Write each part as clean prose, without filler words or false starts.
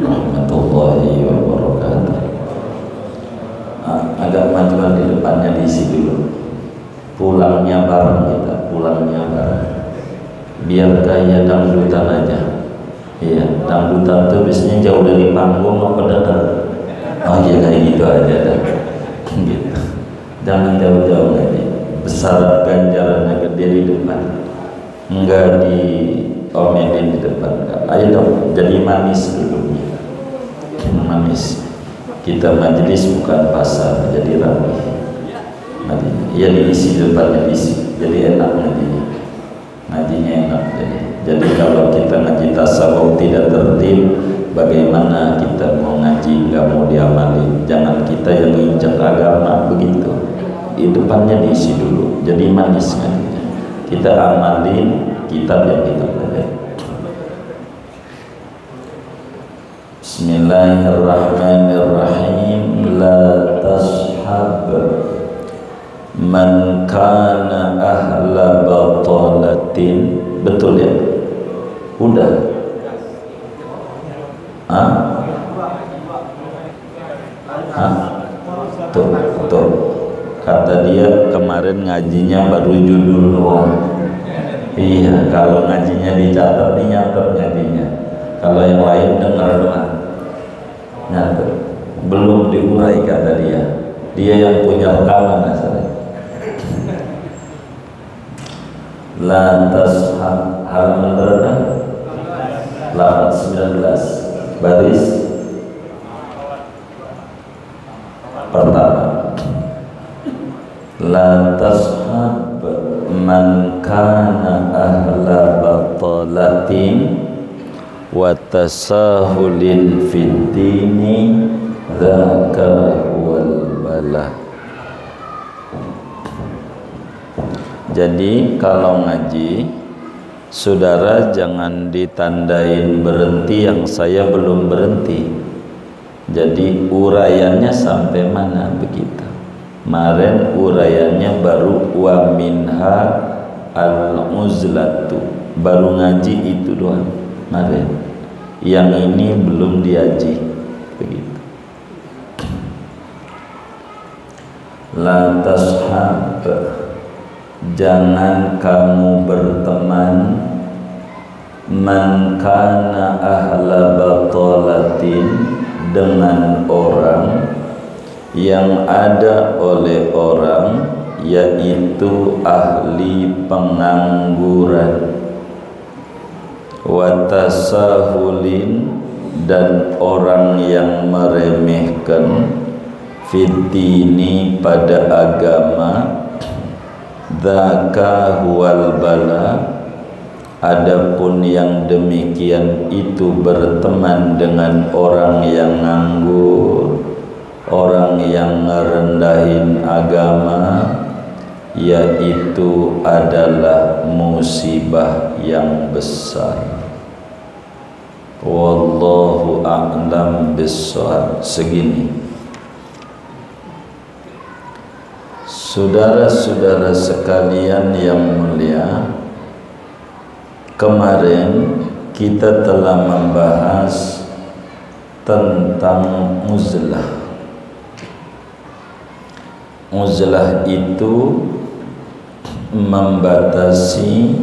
warahmatullahi wabarakatuh. Agak majuan di depannya diisi dulu. Pulangnya bareng kita, pulangnya bareng. Biar kayak dangdutan aja. Iya, dangdutan tuh biasanya jauh dari panggung apa dekat. Oh iya kayak gitu aja dah. Gitu. Jangan jauh-jauh aja. Besar ganjarannya gede di depan. Enggak di omelin di depan. Ayo dong, jadi manis duduknya. Manis. Kita majelis bukan pasar, jadi rapi. Ya diisi depannya diisi, jadi enak ngajinya. Ngajinya enak jadi kalau kita ngaji tasawuf tidak tertib, bagaimana kita mau ngaji nggak mau diamalin? Jangan kita yang nginjak agama begitu. Di depannya diisi dulu, jadi manis ngajinya. Kita amalin kitab yang kita pelajari. Bismillahirrahmanirrahim. La tashab man kana ahla batalatin. Betul ya? Udah? Tuh. Kata dia kemarin ngajinya baru judul doang. Iya, kalau ngajinya dicatat, nyatet ngajinya. Kalau yang lain dengar doang. Nyatet. Belum diurai kata dia. Dia yang punya rekaman asalnya. Lantas halaman berapa? 19 baris pertama. Lantas man kana ahla batalatin wa tasahulin fid dini dzaka wal bala. Jadi kalau ngaji, saudara jangan ditandain berhenti yang saya belum berhenti. Jadi uraiannya sampai mana begitu. Kemarin uraiannya baru wa minha al-uzlatu, baru ngaji itu doang kemarin. Yang ini belum diaji begitu. La tashab, jangan kamu berteman man kana ahla batalatin, dengan orang yang ada oleh orang yaitu ahli pengangguran, watasahulin, dan orang yang meremehkan, fitini, pada agama, dzaka huwal bala, adapun yang demikian itu berteman dengan orang yang nganggur, orang yang ngerendahin agama, yaitu adalah musibah yang besar. Wallahu a'lam bishawab. Segini, saudara-saudara sekalian yang mulia, kemarin kita telah membahas tentang uzlah. Uzlah itu membatasi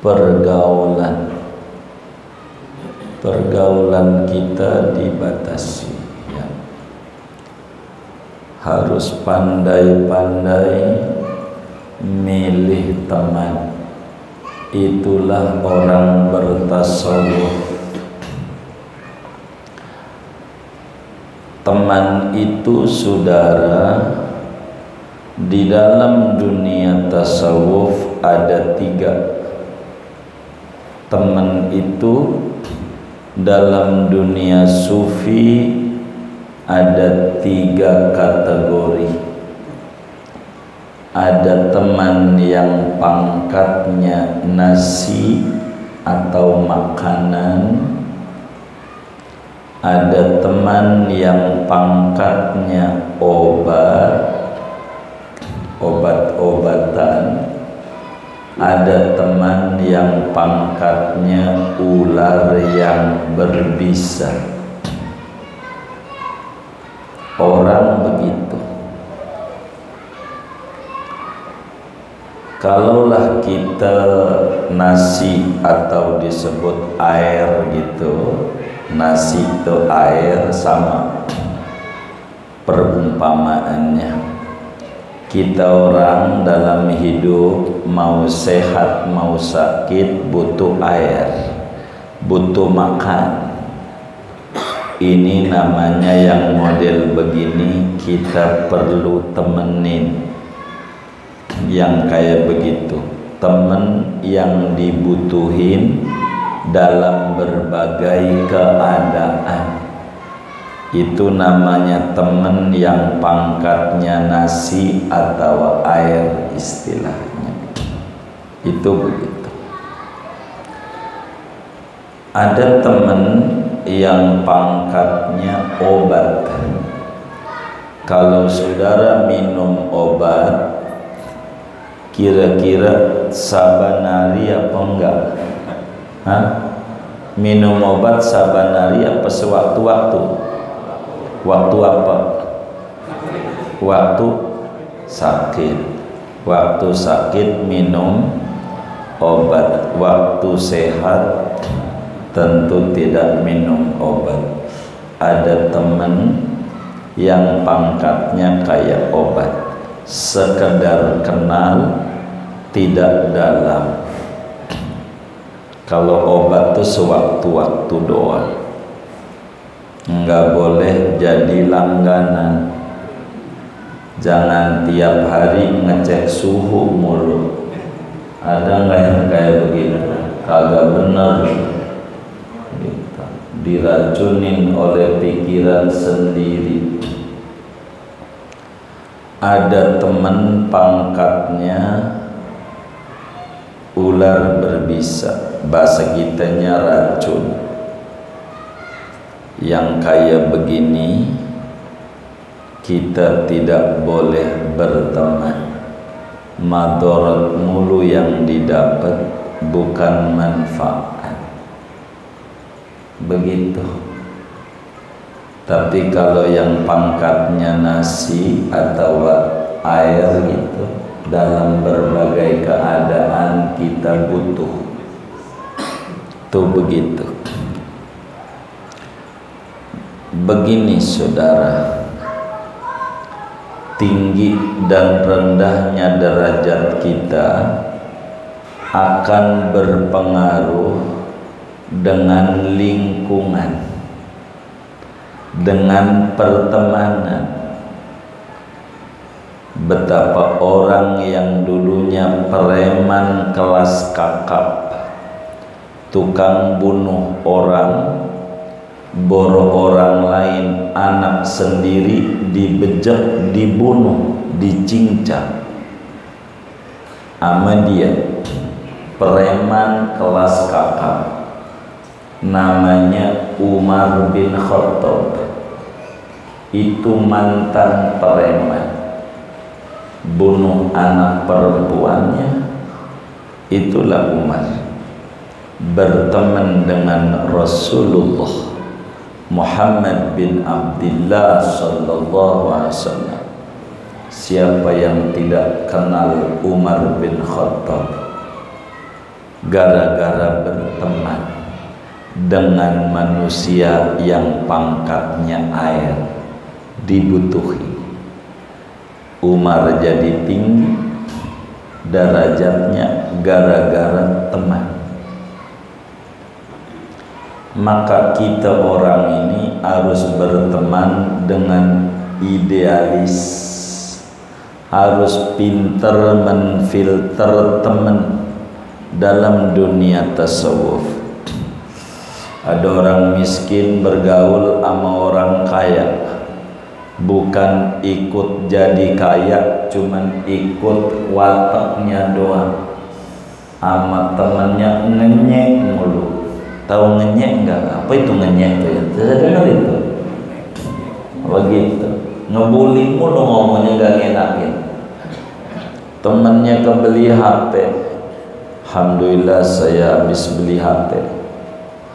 pergaulan. Pergaulan kita dibatasi, ya. Harus pandai-pandai milih teman. Itulah orang bertasawuf. Teman itu, saudara, di dalam dunia tasawuf ada 3. Teman itu dalam dunia sufi ada 3 kategori. Ada teman yang pangkatnya nasi atau makanan. Ada teman yang pangkatnya obat-obatan. Ada teman yang pangkatnya ular yang berbisa. Orang begitu. Kalaulah kita nasi atau disebut air gitu, nasi itu air sama perumpamaannya. Kita orang dalam hidup mau sehat mau sakit butuh air, butuh makan. Ini namanya yang model begini kita perlu temenin. Yang kayak begitu, temen yang dibutuhin dalam berbagai keadaan. Itu namanya temen yang pangkatnya nasi atau air istilahnya. Itu begitu. Ada temen yang pangkatnya obat. Kalau saudara minum obat, kira-kira sabanari apa enggak? Hah? Minum obat sabanari apa sewaktu-waktu? Waktu apa? Waktu sakit. Waktu sakit minum obat. Waktu sehat tentu tidak minum obat. Ada teman yang pangkatnya kayak obat, sekedar kenal tidak dalam. Kalau obat itu sewaktu-waktu doang, nggak boleh jadi langganan. Jangan tiap hari ngecek suhu mulu. Ada nggak yang kayak begini? Kagak benar. Gitu. Diracunin oleh pikiran sendiri. Ada teman pangkatnya ular berbisa, bahasa kitanya racun. Yang kayak begini kita tidak boleh berteman. Madarat mulu yang didapat, bukan manfaat. Begitu. Tapi kalau yang pangkatnya nasi atau air gitu, dalam berbagai keadaan kita butuh. Tuh begitu. Begini saudara, tinggi dan rendahnya derajat kita akan berpengaruh dengan lingkungan, dengan pertemanan. Betapa orang yang dulunya preman kelas kakap, tukang bunuh orang, boro orang lain, anak sendiri dibejek, dibunuh, dicincang sama dia. Preman kelas kakap, namanya Umar bin Khattab. Itu mantan preman, bunuh anak perempuannya. Itulah Umar, berteman dengan Rasulullah Muhammad bin Abdullah sallallahu alaihi wasallam. Siapa yang tidak kenal Umar bin Khattab? Gara-gara berteman dengan manusia yang pangkatnya air, dibutuhi. Umar jadi tinggi derajatnya gara-gara teman. Maka kita orang ini harus berteman dengan idealis, harus pinter menfilter teman dalam dunia tasawuf. Ada orang miskin bergaul sama orang kaya, bukan ikut jadi kaya, cuman ikut wataknya doang. Sama temennya ngenyek mulu. Tahu ngenyek enggak? Apa itu ngenyek itu ya? Saya dengar itu. Begitu. Ngebully mulu, ngomongnya enggak ngenakin. Temennya kebeli HP, Alhamdulillah saya habis beli HP.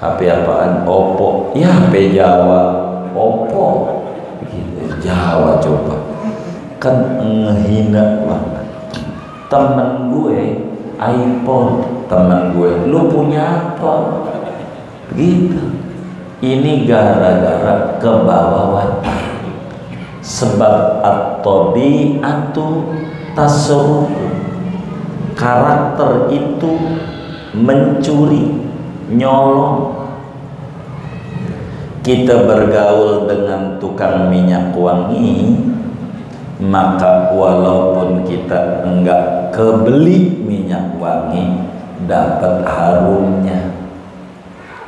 HP apaan? Oppo. Ya HP Jawa. Oppo. Begitu. Jawa coba. Kan ngehina banget. Temen gue iPhone, temen gue lu punya apa? Begitu. Ini gara-gara kebawa watak. Sebab at-tabi'atu tasruku. Karakter itu mencuri, nyolong. Kita bergaul dengan tukang minyak wangi, maka walaupun kita enggak kebeli minyak wangi, dapat harumnya.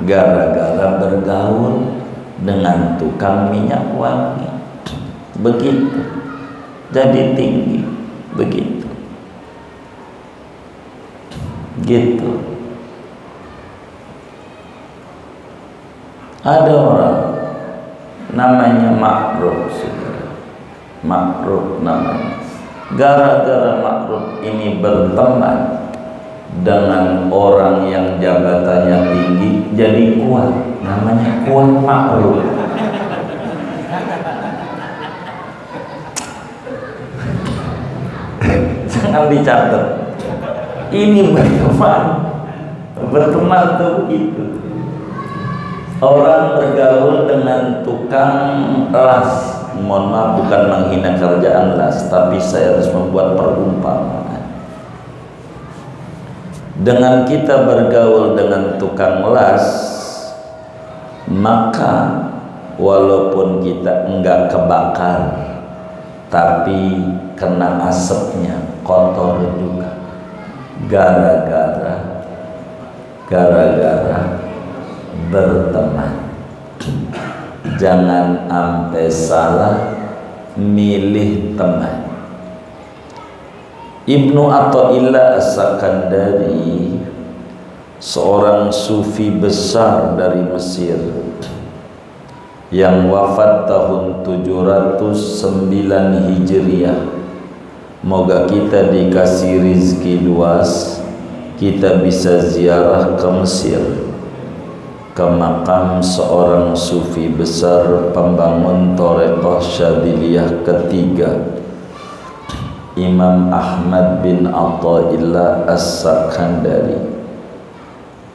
Gara-gara bergaul dengan tukang minyak wangi. Begitu. Jadi tinggi. Begitu. Gitu. Ada orang namanya Makruh, Makruh namanya. Gara-gara Makruh ini berteman dengan orang yang jabatannya tinggi, jadi kuat. Namanya kuat Makruh. Jangan dicatat. Ini berteman tuh begitu. Orang bergaul dengan tukang las. Mohon maaf, bukan menghina kerjaan las, tapi saya harus membuat perumpamaan. Dengan kita bergaul dengan tukang las, maka walaupun kita enggak kebakar, tapi kena asapnya, kotor juga. Gara-gara berteman. Jangan sampai salah milih teman. Ibnu Athaillah As-Sakandari, seorang sufi besar dari Mesir yang wafat tahun 709 Hijriah. Moga kita dikasih rizki luas, kita bisa ziarah ke Mesir, ke makam seorang sufi besar pembangun Thariqah Syadiliyah ketiga, Imam Ahmad bin Athaillah As-Sakandari.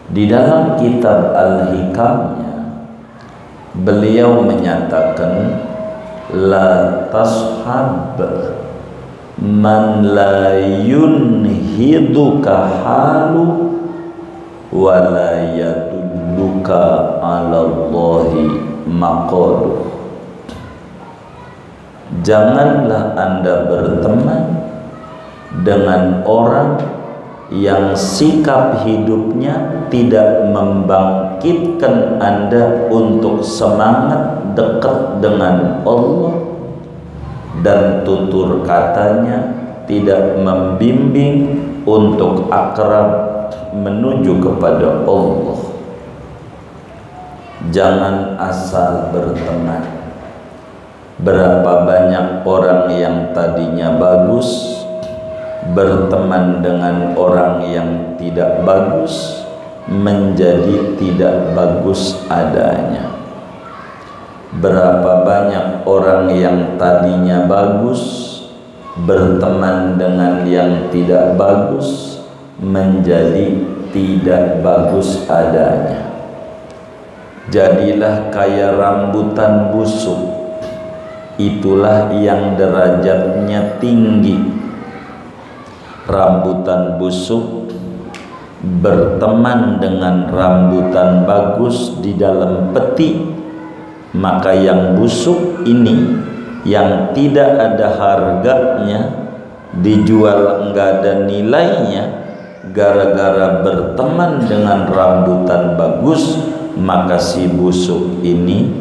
Di dalam kitab Al-Hikamnya, beliau menyatakan, la tashab man la yunhiduka halu wa la yadulluka ala Allahi maqalu. Janganlah Anda berteman dengan orang yang sikap hidupnya tidak membangkitkan Anda untuk semangat dekat dengan Allah, dan tutur katanya tidak membimbing untuk akrab menuju kepada Allah. Jangan asal berteman. Berapa banyak orang yang tadinya bagus berteman dengan orang yang tidak bagus, menjadi tidak bagus adanya. Berapa banyak orang yang tadinya bagus berteman dengan yang tidak bagus, menjadi tidak bagus adanya. Jadilah kayak rambutan busuk, itulah yang derajatnya tinggi. Rambutan busuk berteman dengan rambutan bagus di dalam peti, maka yang busuk ini, yang tidak ada harganya, dijual enggak ada nilainya, gara-gara berteman dengan rambutan bagus, maka si busuk ini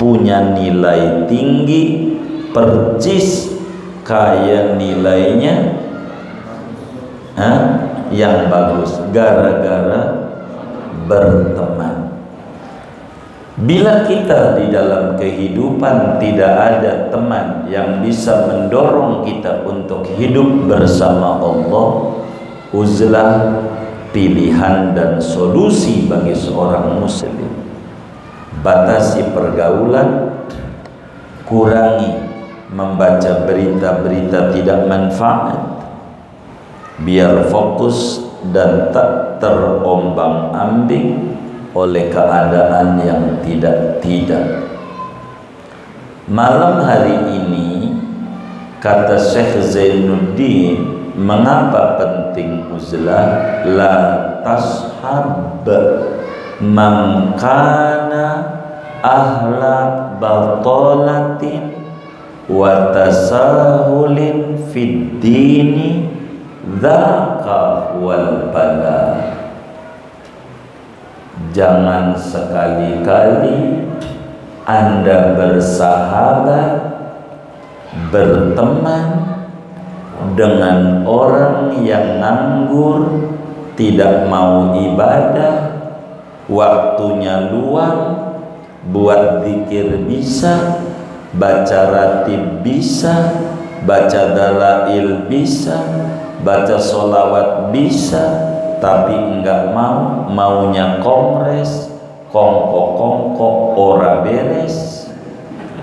punya nilai tinggi, percis kayak nilainya yang bagus, gara-gara berteman. Bila kita di dalam kehidupan tidak ada teman yang bisa mendorong kita untuk hidup bersama Allah, uzlah, pilihan dan solusi bagi seorang muslim. Batasi pergaulan, kurangi membaca berita-berita tidak manfaat, biar fokus dan tak terombang-ambing oleh keadaan yang tidak-tidak. Malam hari ini, kata Syekh Zainuddin, mengapa penting uzlah? La tashab man kana ahla batalatin wa tasahulin fid dini dzaka wal bala. Jangan sekali-kali Anda bersahabat, berteman dengan orang yang nganggur, tidak mau ibadah, waktunya luang, buat zikir bisa, baca ratib bisa, baca dalail bisa, baca sholawat bisa, tapi enggak mau, maunya kongres, kongko-kongko, ora beres.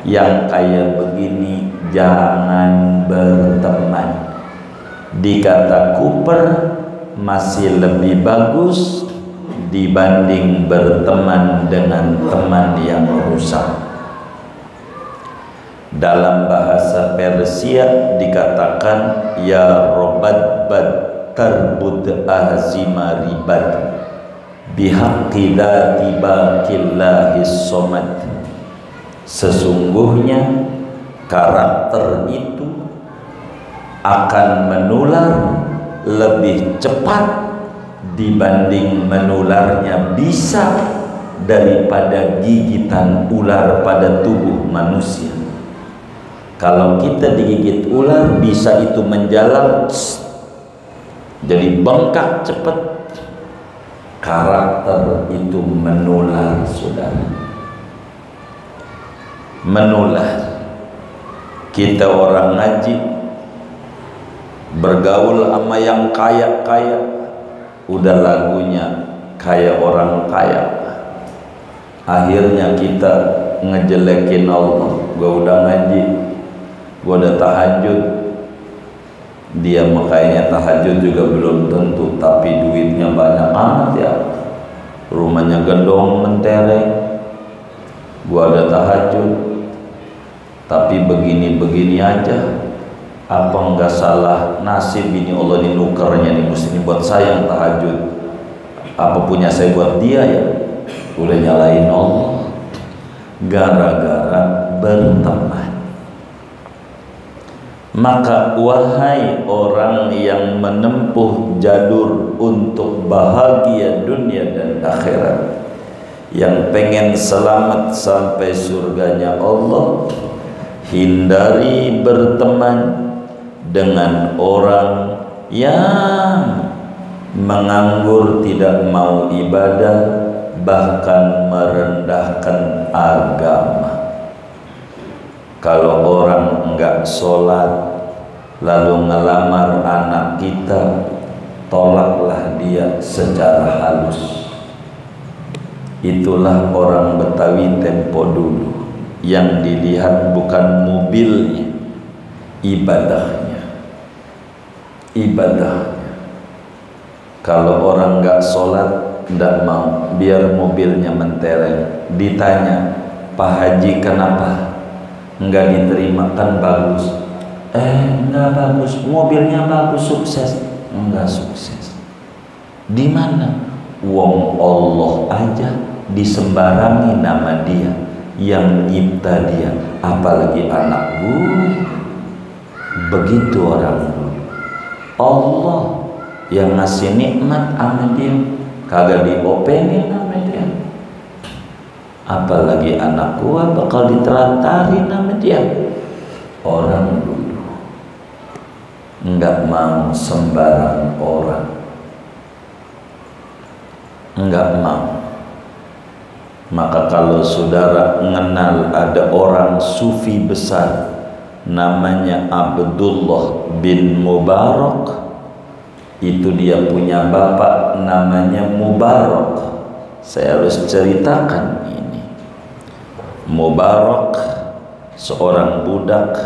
Yang kayak begini jangan berteman. Dikata Cooper masih lebih bagus dibanding berteman dengan teman yang rusak. Dalam bahasa Persia dikatakan ya robad bad tarbud azima ribad bihaqqi dzati baqillahis somad. Sesungguhnya karakter itu akan menular lebih cepat dibanding menularnya bisa daripada gigitan ular pada tubuh manusia. Kalau kita digigit ular, bisa itu menjalar jadi bengkak cepat. Karakter itu menular, saudara, menular. Kita orang ngaji bergaul sama yang kaya-kaya, udah lagunya kayak orang kaya. Akhirnya kita ngejelekin Allah. Gua udah ngaji, gua udah tahajud, dia makanya tahajud juga belum tentu, tapi duitnya banyak amat ya, rumahnya gendong mentereng. Gua ada tahajud, tapi begini-begini aja. Apa enggak salah nasib ini Allah dinukarnya nih, mesti buat saya yang tahajud. Apa punya saya buat dia ya? Udah nyalain Allah gara-gara berteman. Maka wahai orang yang menempuh jalur untuk bahagia dunia dan akhirat, yang pengen selamat sampai surganya Allah, hindari berteman dengan orang yang menganggur, tidak mau ibadah, bahkan merendahkan agama. Kalau orang enggak sholat lalu ngelamar anak kita, tolaklah dia secara halus. Itulah orang Betawi tempo dulu, yang dilihat bukan mobilnya, ibadahnya. Kalau orang nggak sholat, nggak mau, biar mobilnya mentereng. Ditanya, Pak Haji kenapa nggak diterima? Kan bagus. Nggak bagus, mobilnya bagus, sukses. Nggak sukses. Di mana? Wong Allah aja disembarangi nama dia yang nyipta dia, apalagi anak gue. Begitu orang dulu. Allah yang ngasih nikmat sama dia, kagak diopenin sama dia, apalagi anak gua bakal ditelantarin sama dia. Orang dulu enggak mau sembarang orang, enggak mau. Maka kalau saudara mengenal ada orang sufi besar namanya Abdullah bin Mubarak, Itu dia punya bapak namanya Mubarak. Saya harus ceritakan ini. Mubarak seorang budak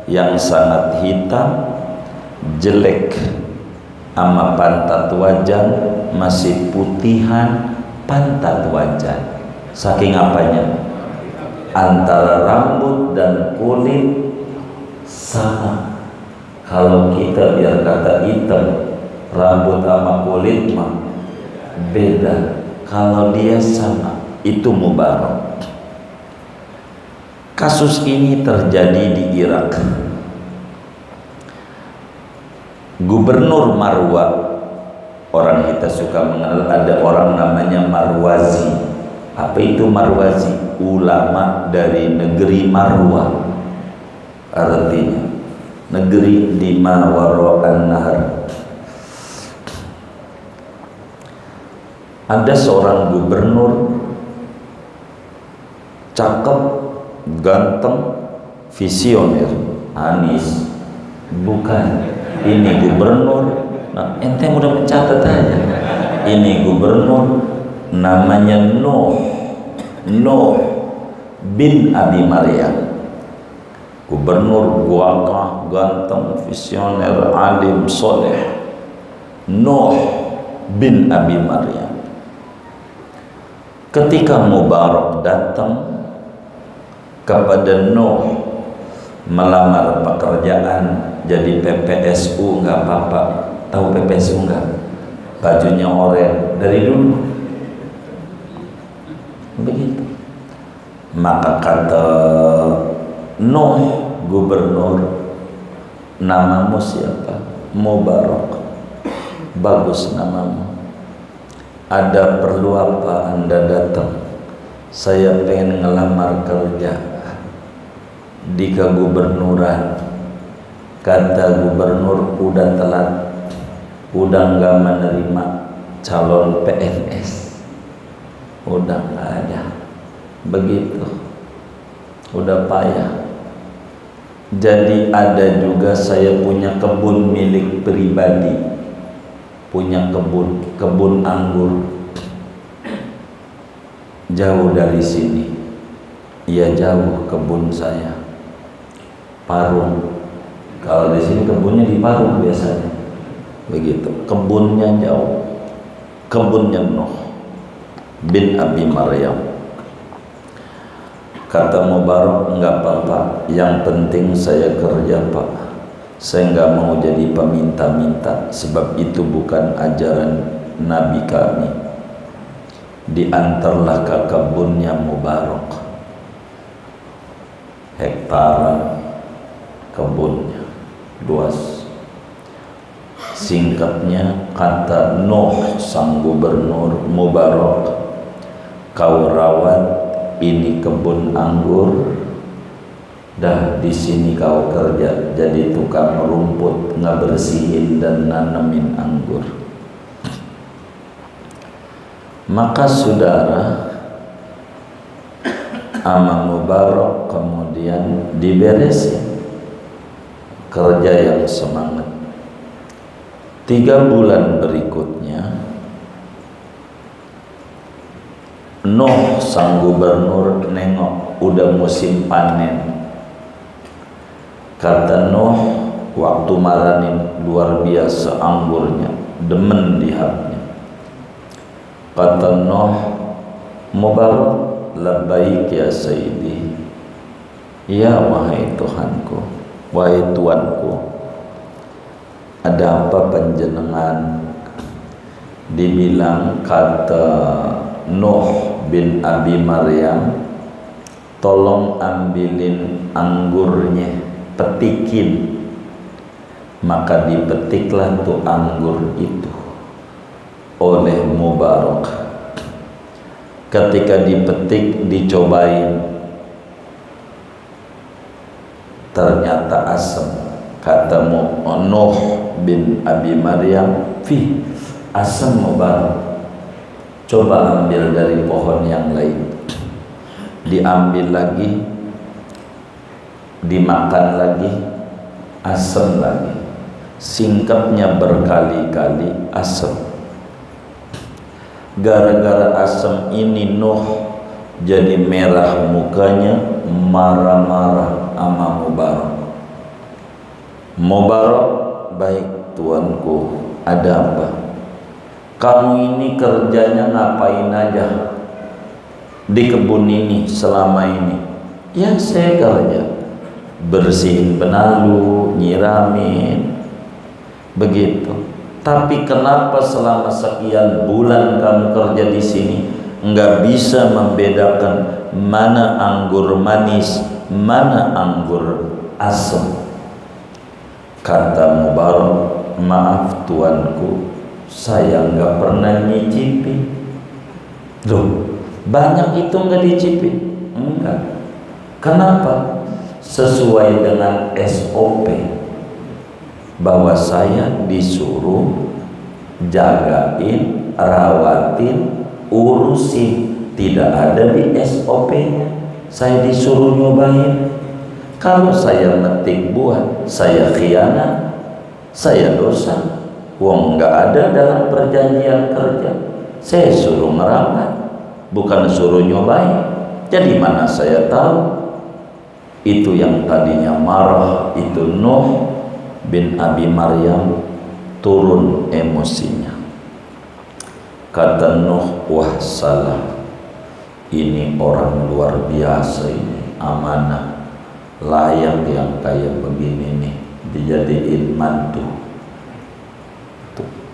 yang sangat hitam, jelek, ama pantat wajan masih putihan pantat wajan. Saking apanya? Antara rambut dan kulit sama. Kalau kita biar kata hitam, rambut sama kulit mah beda. Kalau dia sama, itu Mubarak. Kasus ini terjadi di Irak. Gubernur Marwa, orang kita suka mengenal ada orang namanya Marwazi. Apa itu Marwazi? Ulama dari negeri Marwa. Artinya negeri di Mawara'an Nahar. Ada seorang gubernur cakep, ganteng, visioner. Anies bukan, ini gubernur. Nah, ente udah mencatat aja. Ini gubernur namanya Nuh bin Abi Maryam. Gubernur gagah, ganteng, visioner, alim, soleh. Nuh bin Abi Maryam. Ketika Mubarak datang kepada Nuh melamar pekerjaan jadi PPSU, nggak apa-apa. Tahu PPSU nggak? Bajunya oranye dari dulu. Begitu. Maka kata Nuh, gubernur, namamu siapa? Mubarak. Bagus namamu. Ada perlu apa Anda datang? Saya pengen ngelamar kerja di kegubernuran. Kata gubernur, udah telat, udah nggak menerima calon PNS, udah nggak ada. Begitu, udah payah. Jadi ada juga saya punya kebun milik pribadi, punya kebun anggur jauh dari sini. Iya jauh kebun saya, Parung. Kalau di sini kebunnya di Parung biasanya. Begitu, kebunnya jauh. Kebunnya Nuh bin Abi Maryam. Kata Mubarak, enggak apa-apa, yang penting saya kerja Pak. Saya enggak mau jadi peminta-minta, sebab itu bukan ajaran Nabi kami. Diantarlah ke kebunnya Mubarak, hektaran kebunnya luas. Singkatnya, kata Nuh sang gubernur, Mubarak, kau rawat ini kebun anggur, dah di sini kau kerja jadi tukang rumput, ngebersihin dan nanemin anggur. Maka saudara, ama Mubarak kemudian diberesin kerja yang semangat. 3 bulan berikutnya Nuh sang gubernur nengok udah musim panen. Kata Nuh, waktu maranin luar biasa anggurnya, demen lihatnya. Kata Nuh, Mubarak, labbaik ya Sayyidi. Ya wahai Tuhanku, wahai Tuanku, ada apa panjenengan? Dibilang, kata Nuh bin Abi Maryam, tolong ambilin anggurnya, petikin. Maka dipetiklah tuh anggur itu oleh Mubarak. Ketika dipetik, dicobain, ternyata asam. Kata Nuh bin Abi Maryam, asam Mubarak, coba ambil dari pohon yang lain. Diambil lagi, dimakan lagi, asam lagi. singkatnya berkali-kali asem. Gara-gara asem ini Nuh jadi merah mukanya, marah-marah sama Mubarak. Mubarak, baik tuanku, ada apa? Kamu ini kerjanya ngapain aja di kebun ini selama ini? Ya saya kerja bersihin benalu, nyiramin, begitu. Tapi kenapa selama sekian bulan kamu kerja di sini nggak bisa membedakan mana anggur manis, mana anggur asam? Kata Mubarak, maaf tuanku, saya nggak pernah nyicipi. Loh, banyak itu nggak dicicipi? Enggak. Kenapa? Sesuai dengan SOP bahwa saya disuruh jagain, rawatin, urusin. Tidak ada di SOP-nya. Saya disuruh nyobain. Kalau saya metik buah, saya khianat, saya dosa. Wong nggak ada dalam perjanjian kerja. Saya suruh merawat, bukan suruh nyobain. Jadi mana saya tahu? Itu yang tadinya marah itu Nuh bin Abi Maryam turun emosinya. Kata Nuh, wah salah. Ini orang luar biasa ini, amanah. Layak yang kayak begini nih dijadiin mantu.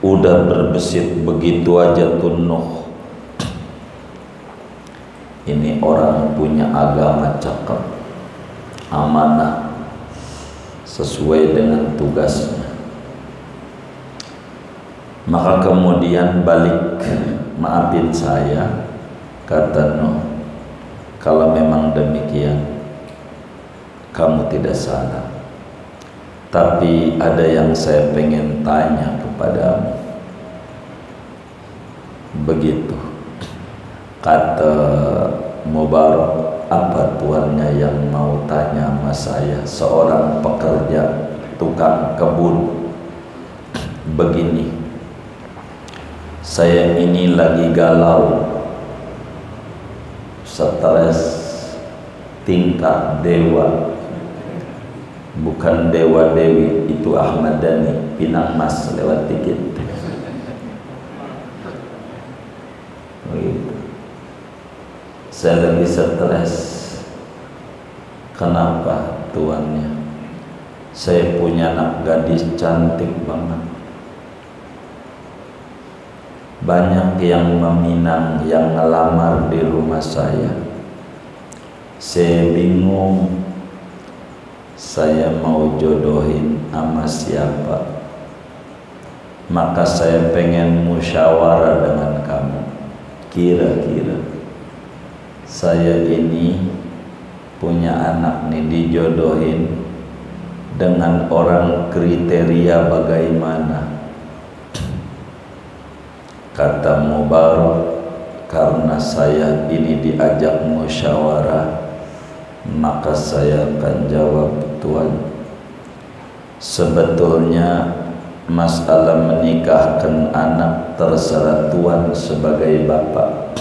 Udah berbesit begitu aja tuh Nuh. Ini orang punya agama cakep, amanah, sesuai dengan tugasnya. Maka kemudian balik, maafin saya, kata Nuh, kalau memang demikian kamu tidak salah, tapi ada yang saya pengen tanya kepadamu. Begitu kata Mubarak, apa tuannya yang mau tanya sama saya, seorang pekerja tukang kebun? Begini, saya ini lagi galau, stres tingkat dewa. Bukan dewa dewi, itu Ahmad Dhani, Pinang Mas lewat dikit. Begitu. Saya lagi stres. Kenapa tuannya? Saya punya anak gadis cantik banget. Banyak yang meminang, yang ngelamar di rumah saya. Saya bingung. Saya mau jodohin sama siapa? Maka saya pengen musyawarah dengan kamu. Kira-kira saya ini punya anak nih, dijodohin dengan orang kriteria bagaimana? Kata Mubarak, karena saya ini diajak musyawarah, maka saya akan jawab, tuan, sebetulnya masalah menikahkan anak terserah tuan sebagai bapak.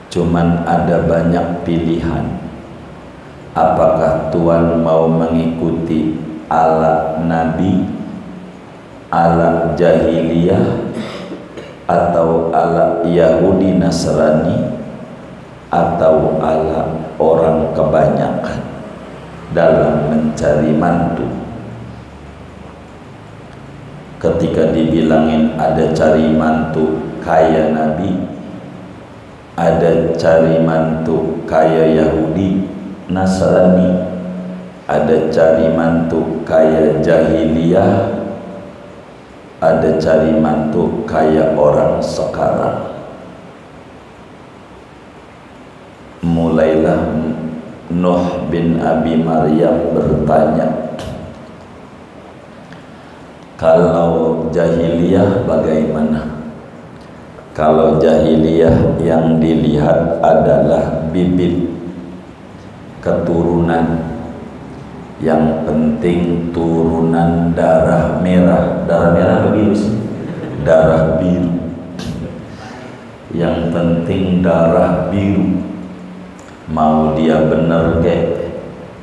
Cuman ada banyak pilihan. Apakah tuan mau mengikuti ala Nabi, ala jahiliyah, atau ala Yahudi Nasrani, atau ala orang kebanyakan dalam mencari mantu? Ketika dibilangin ada cari mantu kaya Nabi, ada cari mantu kaya Yahudi Nasrani, ada cari mantu kaya jahiliyah, ada cari mantu kaya orang sekarang. Mulailah Nuh bin Abi Maryam bertanya, kalau jahiliyah bagaimana? Kalau jahiliyah yang dilihat adalah bibit keturunan, yang penting turunan darah merah. Darah merah atau biru sih? Darah biru. Yang penting darah biru. Mau dia bener kek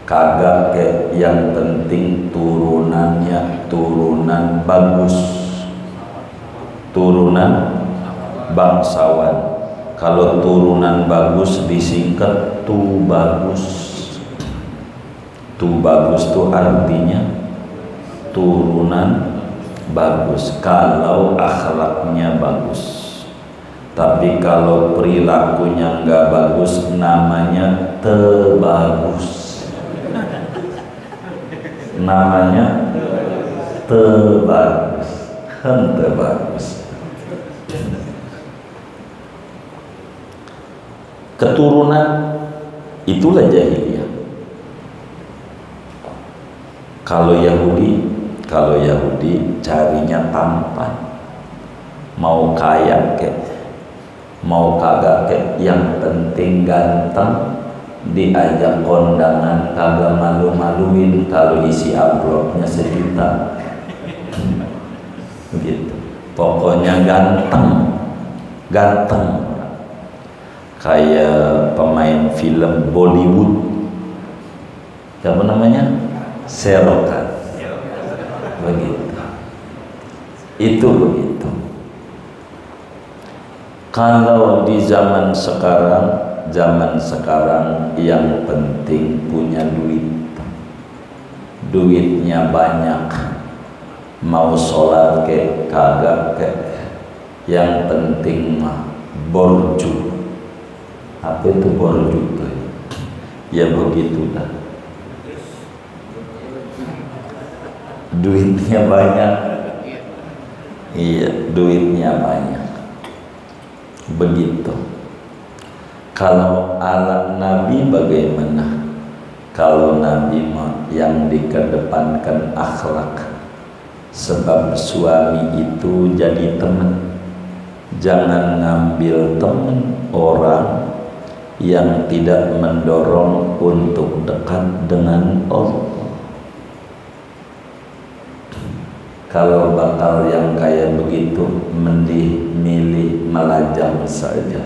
kagak kek, yang penting turunannya turunan bagus, turunan bangsawan. Kalau turunan bagus disingkat tu bagus. Tu bagus tu artinya turunan bagus kalau akhlaknya bagus. Tapi kalau perilakunya nggak bagus namanya tebagus. Namanya tebagus. Hente bagus. Keturunan itulah jahiliyah. Kalau Yahudi carinya tampan, mau kaya kek, mau kagak kek, yang penting ganteng, diajak kondangan kagak malu-maluin kalau isi amplopnya 1 juta. Begitu. Pokoknya ganteng, ganteng. Kayak pemain film Bollywood, apa namanya? Serokan. Begitu. Itu begitu. Kalau di zaman sekarang yang penting punya duit. Duitnya banyak. Mau sholat ke kagak ke, yang penting mah borju. Apa itu borju tuh? Ya begitulah. Duitnya banyak. Iya, duitnya banyak. Begitu. Kalau ala Nabi bagaimana? Kalau Nabi yang dikedepankan akhlak. Sebab suami itu jadi teman. Jangan ngambil teman orang yang tidak mendorong untuk dekat dengan Allah. Kalau bakal yang kayak begitu, mending milih melajang saja.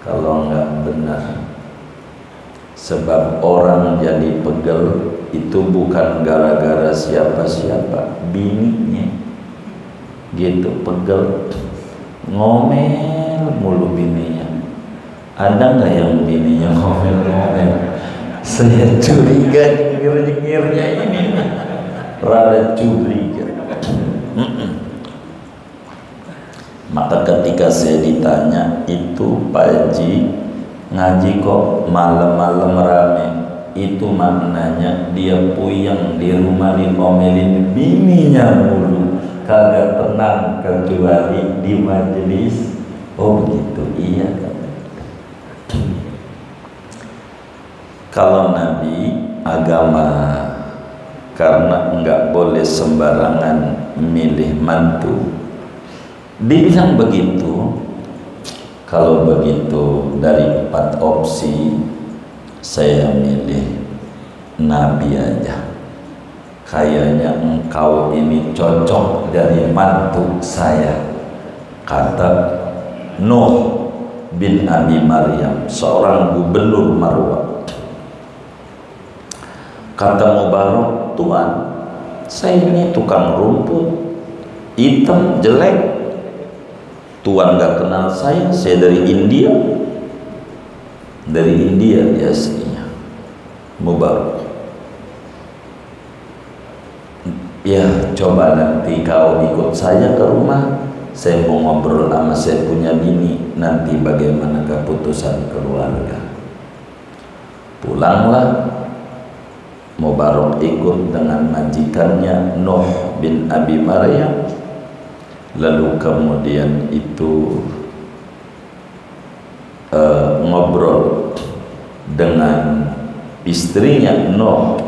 Kalau enggak benar. Sebab orang jadi pegel itu bukan gara-gara siapa-siapa, bininya. Gitu, pegel, ngomel mulu bininya. Ada nggak yang bininya ngomel-ngomel? Saya curiga nyengir-nyengirnya ini, rada curiga. Maka ketika saya ditanya, itu Pak Haji ngaji kok malam-malam rame, itu maknanya dia puyeng di rumah diomelin bininya mulu, kagak tenang kecuali di majelis. Oh begitu, iya kan. Kalau Nabi agama, karena enggak boleh sembarangan milih mantu, dibilang begitu. Kalau begitu dari 4 opsi saya milih Nabi aja. Kayaknya engkau ini cocok dari mantu saya, kata Nuh bin Abi Maryam, seorang gubernur Marwah. Kata Mubarak, Tuhan, saya ini tukang rumput, hitam, jelek. Tuhan gak kenal saya dari India. Dari India dia aslinya. Mubarak. Ya, coba nanti kau ikut saya ke rumah. Saya mau ngobrol sama saya punya bini. Nanti bagaimana keputusan keluarga. Pulanglah Mubarak ikut dengan majikannya Nuh bin Abi Maryam. Lalu kemudian itu ngobrol dengan istrinya Nuh.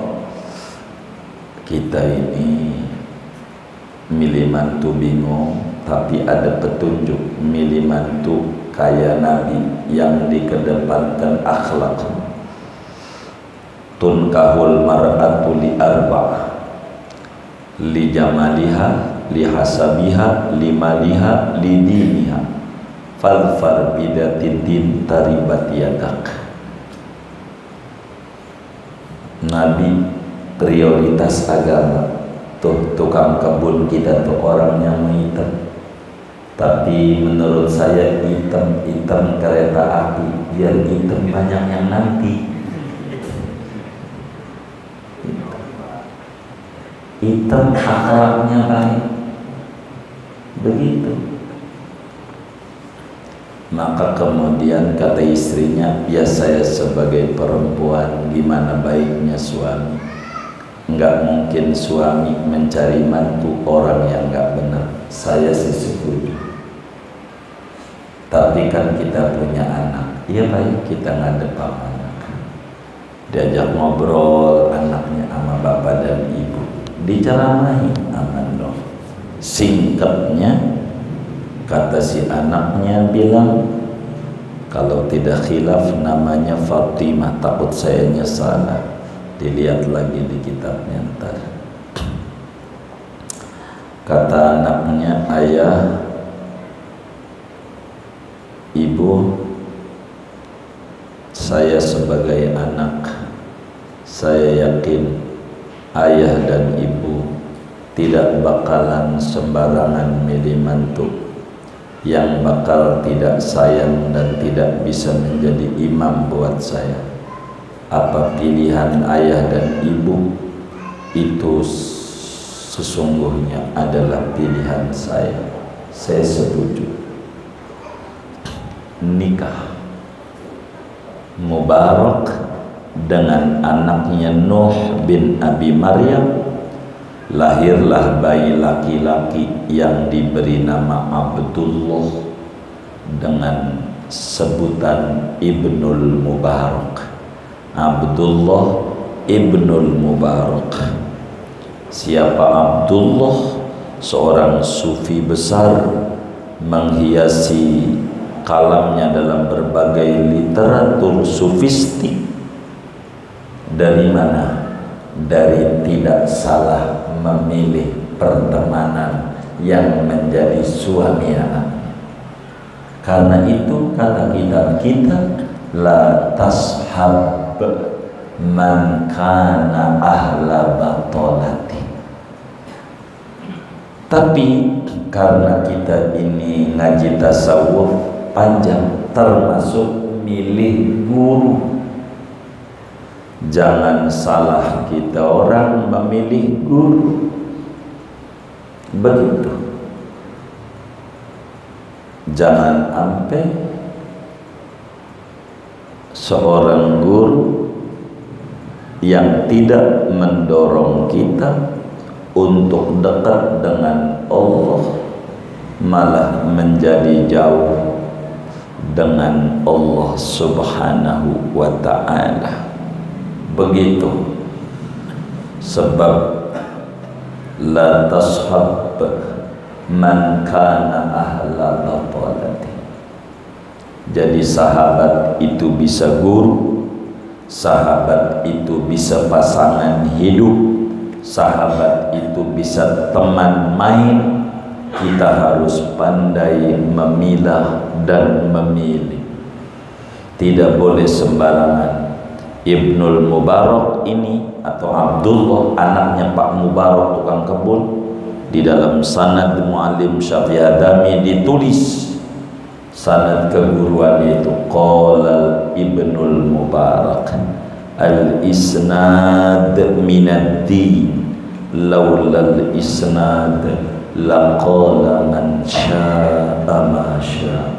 Kita ini milih mantu bingung, tapi ada petunjuk. Milih mantu kayak Nabi yang dikedepankan akhlak. tunkahul mar'atu li arba'ah, li jamaliha, li hasabiha, li maliha, li diniha, fadfar bidatid din taribat yadak. Nabi prioritas agama. Tuh tukang kebun kita tuh orangnya hitam, tapi menurut saya hitam kereta api, biar hitam banyak yang nanti. Hitam akhlaknya baik, begitu. Maka kemudian kata istrinya, ya saya sebagai perempuan, gimana baiknya suami? Enggak mungkin suami mencari mantu orang yang enggak benar. Saya sih setuju. Tapi kan kita punya anak, ya baik kita ngadep anak, diajak ngobrol anaknya sama bapak dan ibu, diceramahin, aman dong. Singkatnya kata si anaknya bilang, kalau tidak khilaf namanya Fatimah, takut saya salah. Dilihat lagi di kitabnya ntar. Kata anaknya, ayah, ibu, saya sebagai anak, saya yakin ayah dan ibu tidak bakalan sembarangan milih mantu yang bakal tidak sayang dan tidak bisa menjadi imam buat saya. Apa pilihan ayah dan ibu itu sesungguhnya adalah pilihan saya. Saya setuju. Nikah Mubarak dengan anaknya Nuh bin Abi Maryam, lahirlah bayi laki-laki yang diberi nama Abdullah dengan sebutan Ibnul Mubarak. Abdullah Ibnul Mubarak. Siapa Abdullah? Seorang sufi besar, menghiasi kalamnya dalam berbagai literatur sufistik. Dari mana? Dari tidak salah memilih pertemanan yang menjadi suami anaknya. Karena itu kata kita la tashab man kana ahla batolati. Tapi karena kita ini ngaji tasawuf panjang, termasuk milih guru. Jangan salah kita orang memilih guru. Begitu. Jangan sampai seorang guru yang tidak mendorong kita untuk dekat dengan Allah malah menjadi jauh dengan Allah Subhanahu wa ta'ala. Begitu. Sebab la tashab man kana ahla batalati. Jadi sahabat itu bisa guru, sahabat itu bisa pasangan hidup, sahabat itu bisa teman main. Kita harus pandai memilah dan memilih. Tidak boleh sembarangan. Ibnul Mubarak ini atau Abdullah, anaknya Pak Mubarak tukang kebun, di dalam sanad Muallim Syafi'i Adami ditulis sanad keguruan itu qala Ibnul Mubarak al-isnad minad-din laulal isnad laqala man sya'a ma sya'a.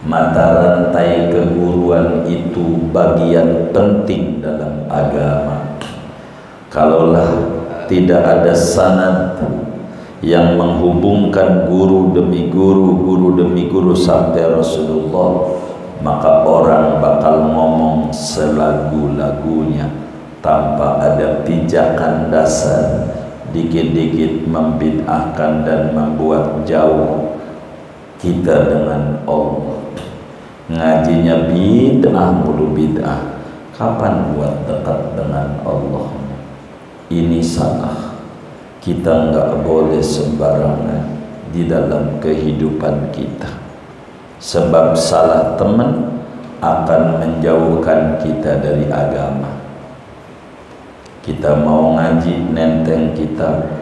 Mata rantai keguruan itu bagian penting dalam agama. Kalaulah tidak ada sanad yang menghubungkan guru demi guru, guru demi guru sampai Rasulullah, maka orang bakal ngomong selagu-lagunya tanpa ada pijakan dasar, dikit-dikit membid'ahkan dan membuat jauh kita dengan Allah. Ngajinya bid'ah mulu bid'ah, Kapan buat dekat dengan Allah? Ini salah. Kita nggak boleh sembarangan di dalam kehidupan kita, sebab salah teman akan menjauhkan kita dari agama. Kita mau ngaji, nenteng kita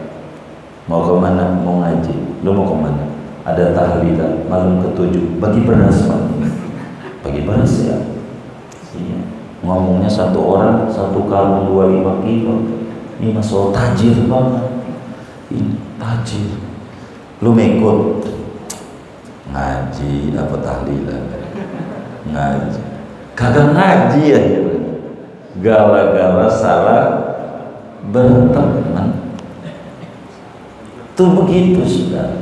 mau kemana? Mau ngaji. Lu mau kemana? Ada tahlilan malam ke-7, bagi beras. Bagi beras ya. Iya. Ngomongnya satu orang, satu karung 25 kilo. Ini masalah tajir banget. Ini tajir. Lu mekut ngaji apa tahlilan? Ngaji. Kagak ngaji ya. Gara-gara salah berteman. Tuh begitu sudah.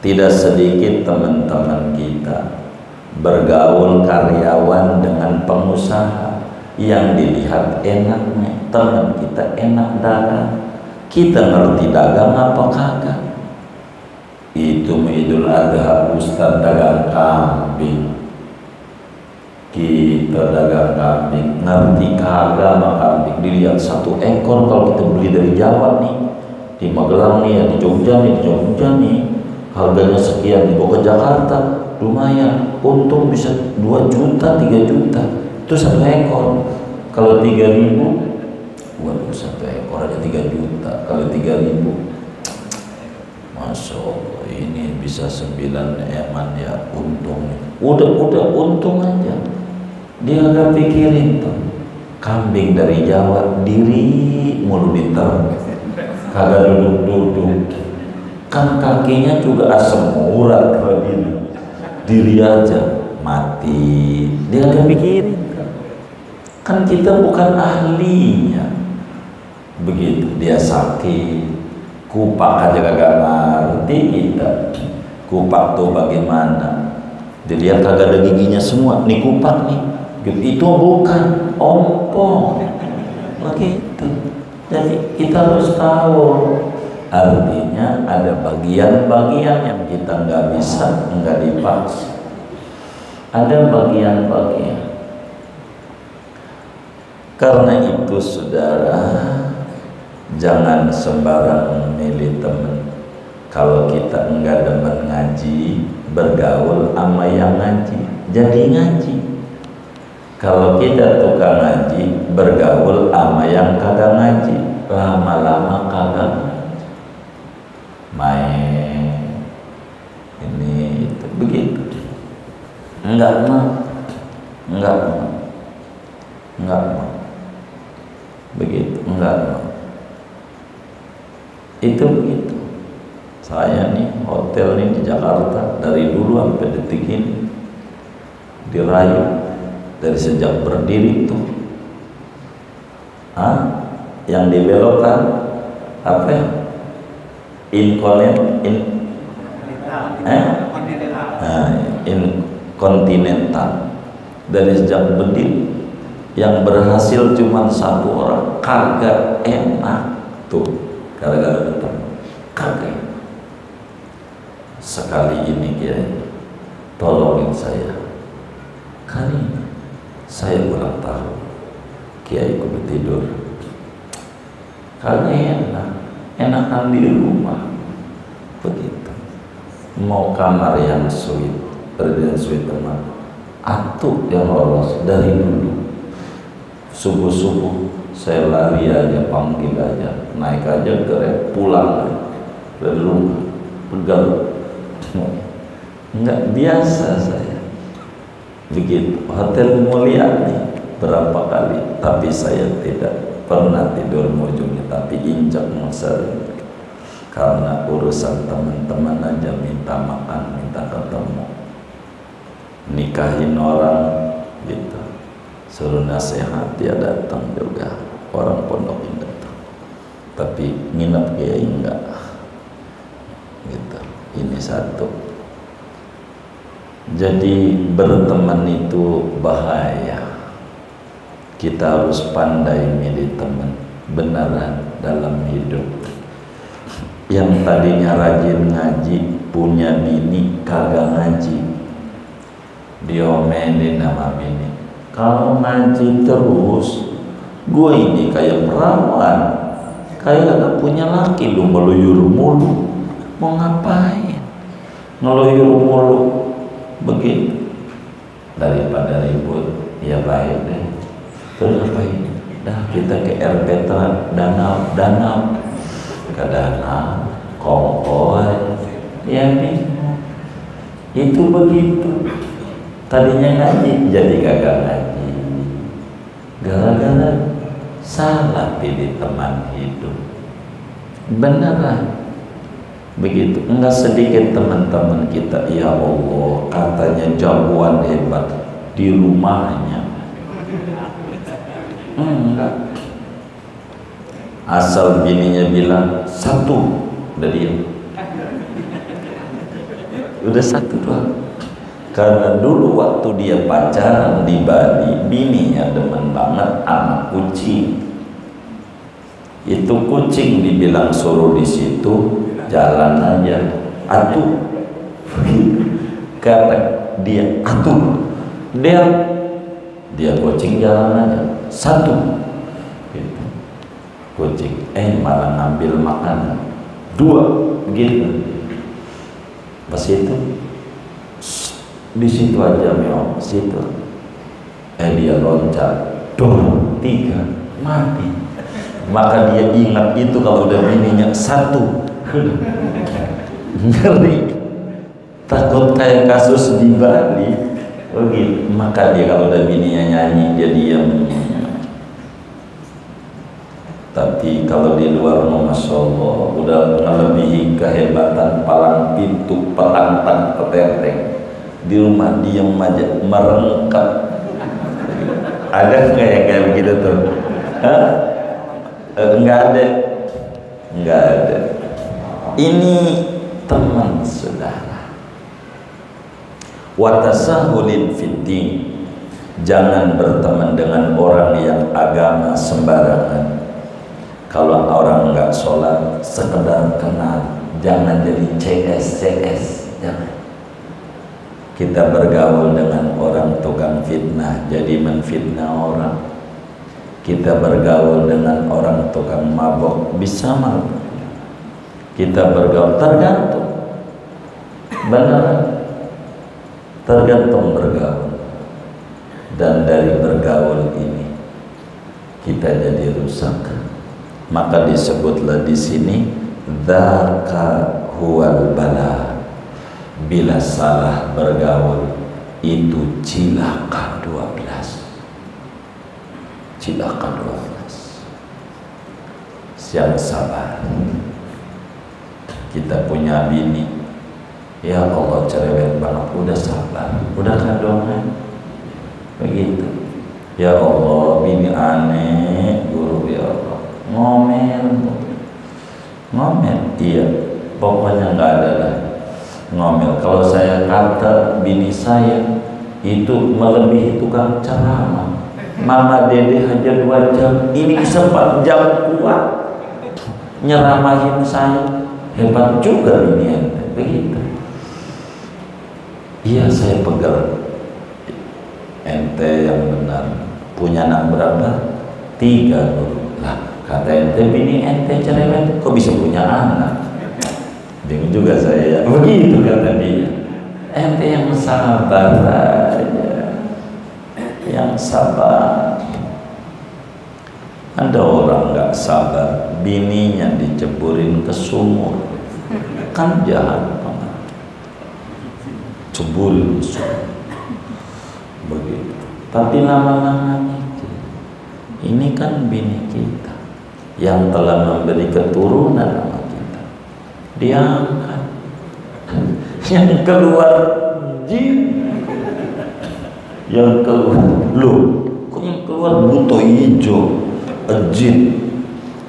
Tidak sedikit teman-teman kita bergaul karyawan dengan pengusaha yang dilihat enaknya. Teman kita enak dagang, kita ngerti dagang apa kagak? Itu Idul Adha Ustaz dagang kambing, kita dagang kambing, ngerti kagak sama kambing? Dilihat satu ekor kalau kita beli dari Jawa nih, di Magelang nih, di Jogja nih, harganya sekian, dibawa ke Jakarta lumayan, untung bisa 2 juta, 3 juta. Itu satu ekor. Kalau 3.000, waduh, satu ekor aja 3 juta. Kalau 3.000, Masya Allah, ini bisa 9 eman ya untungnya. Udah untung aja. Dia agak pikirin tuh, kambing dari Jawa diri mulu diternak, kagak duduk-duduk. Kan kakinya juga asam urat kalau diri aja mati. Dia agak pikirin kan kita bukan ahlinya. Begitu dia sakit, kupak aja kagak ngerti kita. Kupak tuh bagaimana? Dilihat kagak ada giginya semua. Nih kupak nih, itu bukan ompong. Begitu. Jadi kita harus tahu. Artinya ada bagian-bagian yang kita nggak bisa, nggak dipaksa. Ada bagian-bagian. Karena itu saudara, jangan sembarang memilih teman. Kalau kita enggak demen ngaji, bergaul sama yang ngaji, jadi ngaji. Kalau kita tukang ngaji, bergaul sama yang kagak ngaji, lama-lama kagak main ini itu begitu. Enggak mau begitu, enggak mau. Itu begitu. Saya nih hotel nih di Jakarta dari dulu sampai detik ini dirayu dari sejak berdiri tuh. Yang dibelokkan apa ya? Inkontinental. Dari sejak berdiri yang berhasil cuma 1 orang, kagak enak tuh, gara-gara ketemu kagak. Sekali ini Kiai tolongin saya, kali ini saya ulang tahun, Kiai kudu tidur, kagak enakan di rumah. Begitu. Mau kamar yang suite, berdiri suite teman, atuh yang lolos dari dulu. Subuh-subuh saya lari aja, panggil aja, naik aja Grab, pulang dari rumah, pegal. Enggak biasa saya. Begitu. Hotel mulia nih berapa kali, tapi saya tidak pernah tidur ujungnya, tapi injak sering. Karena urusan teman-teman aja, minta makan, minta ketemu, nikahin orang gitu, suruh nasihat dia datang juga, orang pondok ini datang, tapi nginep Kiai enggak gitu. Ini satu. Jadi berteman itu bahaya. Kita harus pandai milih teman beneran dalam hidup. Yang tadinya rajin ngaji, punya bini kagak ngaji, diomelin sama bini, Kalau ngaji terus, gue ini kayak perawan, kayak gak punya laki, lu meluyur mulu, mau ngapain? Ngeluyur mulu begitu, daripada ribut, ya baik deh. Terus ngapain? Dah kita ke RP danau ke danau, kompor, ya bingung. Itu begitu. Tadinya ngaji jadi gagal ngaji, gara-gara salah pilih teman hidup. Beneran begitu. Enggak sedikit teman-teman kita, ya Allah, katanya jagoan hebat di rumahnya. Enggak, asal bininya bilang satu, udah diam. Udah satu doang. Karena dulu waktu dia pacaran di Bali, bininya demen banget anak kucing. Itu kucing dibilang suruh di situ, jalan aja, atuh. Kata dia atuh, dia kucing jalan aja, satu. Gitu. Kucing, malah ngambil makanan, dua, gitu. Pas itu di situ aja meong, situ. Dia loncat, dor, tiga, mati. Maka dia ingat itu kalau udah bininya satu. Ngeri. Takut kayak kasus di Bali. Begitu. Maka dia kalau udah bininya nyanyi, dia diam. Tapi kalau di luar, Masya Allah, udah melebihi kehebatan palang pintu, petantang, petereng. Di rumah diam aja, merengkap. Ada nggak ya kayak begitu tuh? Nggak ada. Ini teman saudara. Watasahulin fiddin, jangan berteman dengan orang yang agama sembarangan. Kalau orang nggak sholat, sekedar kenal, jangan jadi CS, jangan. Kita bergaul dengan orang tukang fitnah, jadi menfitnah orang. Kita bergaul dengan orang tukang mabok, bisa mabok. Kita bergaul, tergantung. Benar, tergantung bergaul. Dan dari bergaul ini, kita jadi rusak. Maka disebutlah di sini, dzaka huwal bala. Bila salah bergaul, itu cilaka 12. Cilaka 12. Siang sabar. Kita punya bini, ya Allah cerewet banget, udah sabar, udah kadongan. Begitu. Ya Allah, bini aneh, guru ya Allah. Ngomel, iya. Pokoknya nggak ada lah. Ngomel. Kalau saya kata bini saya itu melebihi tukang ceramah. Mama Dede aja 2 jam, ini bisa 4 jam kuat nyeramahin saya. Hebat juga ini ente. Begitu. Iya, saya pegang. Ente yang benar. Punya anak berapa? 3 dulu. Lah, kata ente bini ente cerewet, kok bisa punya anak? Bingung juga saya. Begitu kata dia. Ente yang sabar aja, yang sabar. Ada orang nggak sabar, bininya diceburin ke sumur, kan jahat banget. Ceburin ke sumur, begitu. Tapi lama-lama ini kan bini kita yang telah memberi keturunan sama kita, diangkat. Yang keluar jin, yang keluar loh, kok yang keluar buto hijau, jin.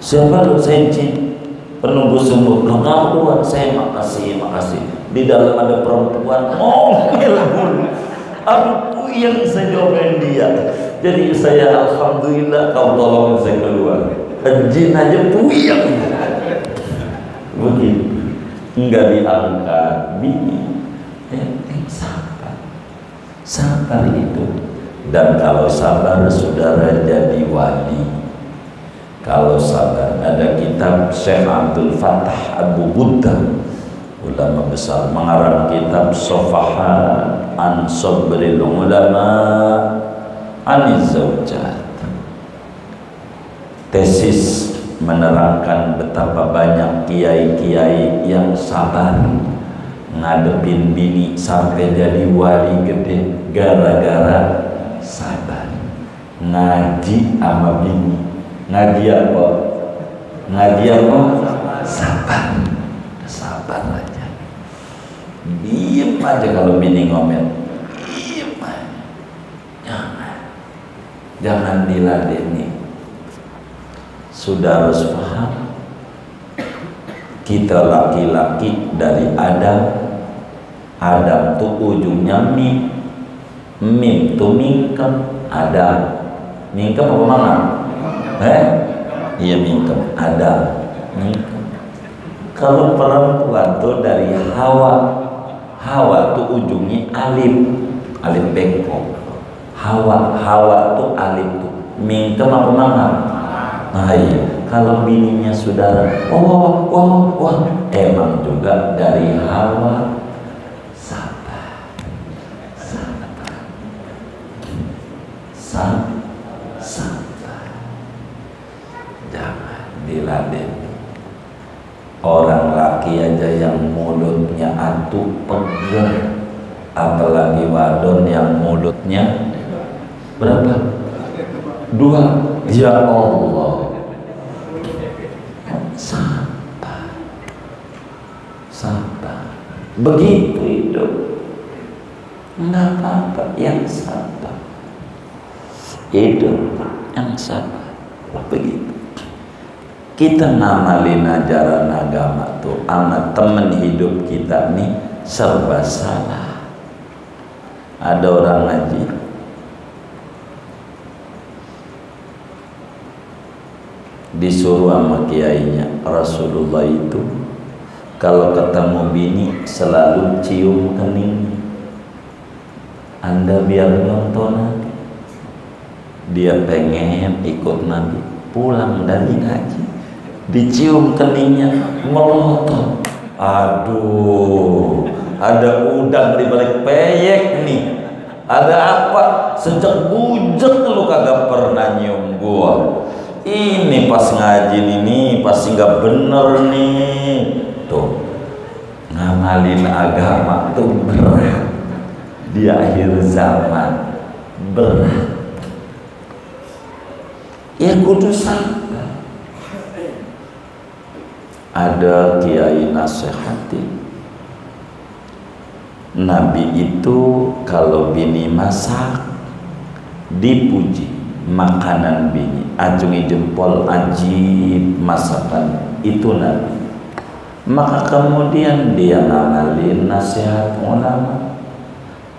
Siapa lu? Saya jin, penunggu sumur. Loh, kamu keluar? Saya makasih. Di dalam ada perempuan. Aduh, yang saya jawabin dia. Jadi saya alhamdulillah kau tolong saya keluar. Jin aja puyeng. Begitu. Enggak diangkat bini. Sabar itu Dan kalau sabar saudara jadi wali. Kalau sabar, ada kitab Syekh Abdul Fattah Abu Buddha, ulama besar, mengarang kitab Sofahan an Sabril Ulama Aniz Zawjat. Tesis menerangkan betapa banyak kiai-kiai yang sabar ngadepin bini sampai jadi wali gede gara-gara sabar. Ngaji sama bini. Ngaji apa? Ngaji apa? Sabar. Sabar aja. Diem aja kalau bini ngomel. Diem aja. Jangan diladeni. Sudah harus paham. Kita laki-laki dari Adam. Adam tuh ujungnya mim. Mim tuh mingkem. Adam. Mingkem apa mana? Iya mingkem. Adam. Mingkem. Kalau perempuan tuh dari Hawa. Hawa tuh ujungnya alif. Alif bengkok. Hawa tuh alif tuh. Mingkem apa mana? Nah iya. Kalau bininya saudara, emang juga dari Hawa. Sabar. Jangan diladeni. Orang laki aja yang mulutnya atuh pegel, apalagi wadon yang mulutnya berapa? 2. Ya Allah. Sabar. Begitu hidup. Enggak apa-apa yang sabar. Hidup yang sabar. Begitu. Kita ngamalin ajaran agama tuh sama temen hidup kita nih serba salah. Ada orang ngaji, disuruh sama kiainya, Rasulullah itu kalau ketemu bini selalu cium keningnya. Anda biar nonton Nabi. Dia pengen ikut Nabi, pulang dari ngaji dicium keningnya, melotot. Aduh, ada udang di balik peyek nih. Ada apa? Sejak bujek lu kagak pernah nyium gua. Ini pas ngaji ini pasti nggak bener nih. Tuh, ngamalin agama tuh berat. Di akhir zaman berat. Ya kudu sabar. Ada kiai nasihati, Nabi itu kalau bini masak dipuji makanan bini, acungi jempol, ajib masakan itu Nabi. Maka kemudian dia ngamalin nasihat ulama,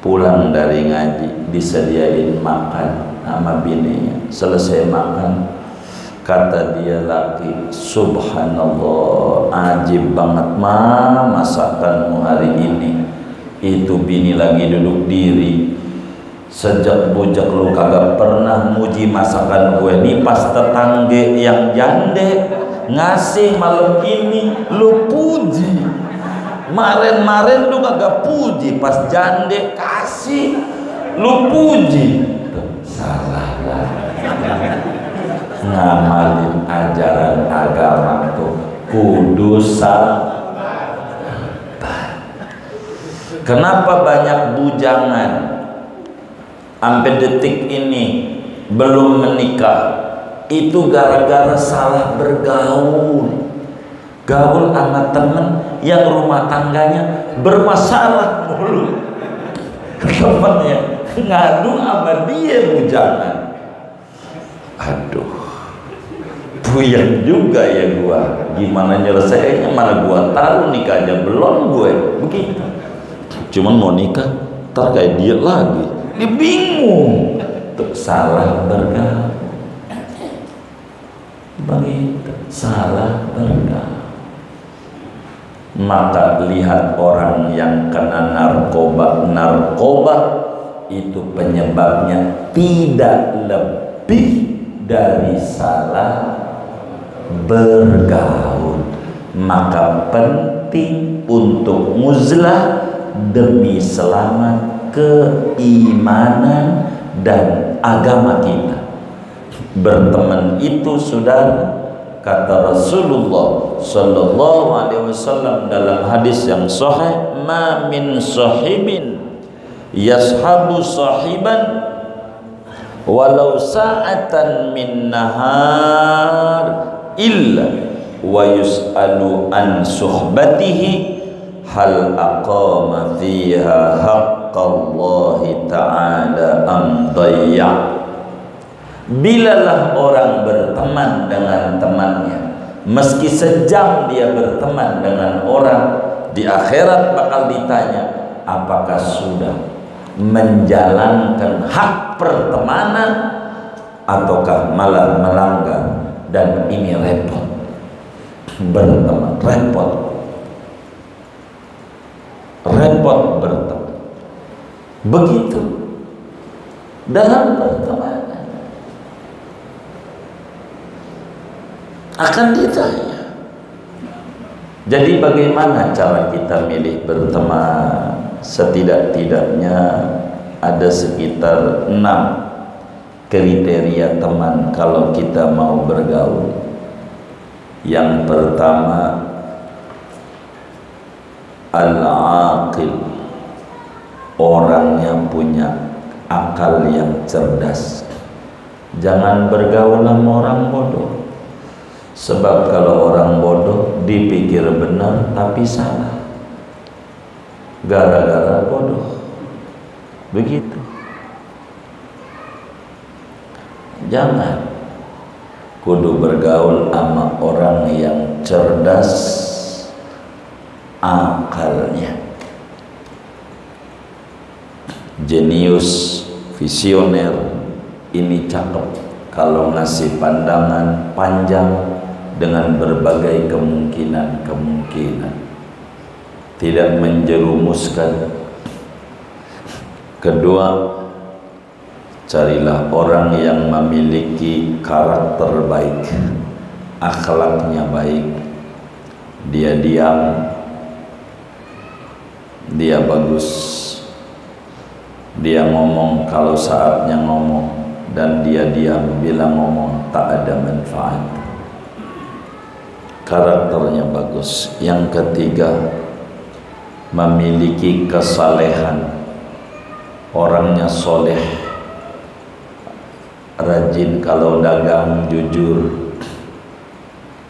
pulang dari ngaji disediain makan sama bininya. Selesai makan, kata dia laki, subhanallah, ajib banget masakanmu hari ini. Itu bini lagi duduk diri, sejak bujak lu kagak pernah muji masakan gue nih. Pas tetangga yang jande ngasih malam ini lu puji, maren lu kagak puji. Pas jande kasih lu puji. Salah lah. Ngamalin ajaran agama tuh kudu sabar. Kenapa banyak bujangan sampai detik ini belum menikah? Itu gara-gara salah bergaul. Gaul sama temen yang rumah tangganya bermasalah mulu. Temennya ngadu sama dia bujangan. Aduh, puyeng juga ya gua. Gimana nyelesainya, mana gua tahu nikahnya belum gue. Begitu. Cuman mau nikah, ntar kayak dia lagi. Dia bingung. Tuh salah bergaul. Begitu, salah bergaul. Maka lihat orang yang kena narkoba itu penyebabnya tidak lebih dari salah bergaul. Maka penting untuk nguzlah demi selamat keimanan dan agama kita. Berteman itu, saudara, kata Rasulullah sallallahu alaihi wasallam dalam hadis yang sahih, ma min sahibin yashabu sahiban walau sa'atan min nahar illa wa yus'alu an suhbatihi hal aqama fiha haqqallahi ta'ala am dayya. Bilalah orang berteman dengan temannya, meski sejam dia berteman dengan orang, di akhirat bakal ditanya apakah sudah menjalankan hak pertemanan ataukah malah melanggar. Dan ini repot, berteman repot berteman. Begitu dalam pertemanan akan ditanya. Jadi bagaimana cara kita milih berteman? Setidak-tidaknya ada sekitar 6 kriteria teman kalau kita mau bergaul. Yang pertama, al-aqil, orangnya punya akal yang cerdas. Jangan bergaul sama orang bodoh. Sebab kalau orang bodoh dipikir benar tapi salah, gara-gara bodoh. Begitu. Jangan. Kudu bergaul sama orang yang cerdas akalnya, jenius, visioner. Ini cakep kalau ngasih pandangan panjang dengan berbagai kemungkinan-kemungkinan, tidak menjerumuskan. Kedua, carilah orang yang memiliki karakter baik, akhlaknya baik. Dia diam, dia bagus, dia ngomong kalau saatnya ngomong, dan dia diam bila ngomong tak ada manfaat. Karakternya bagus. Yang ketiga, memiliki kesalehan, orangnya soleh, rajin kalau dagang, jujur,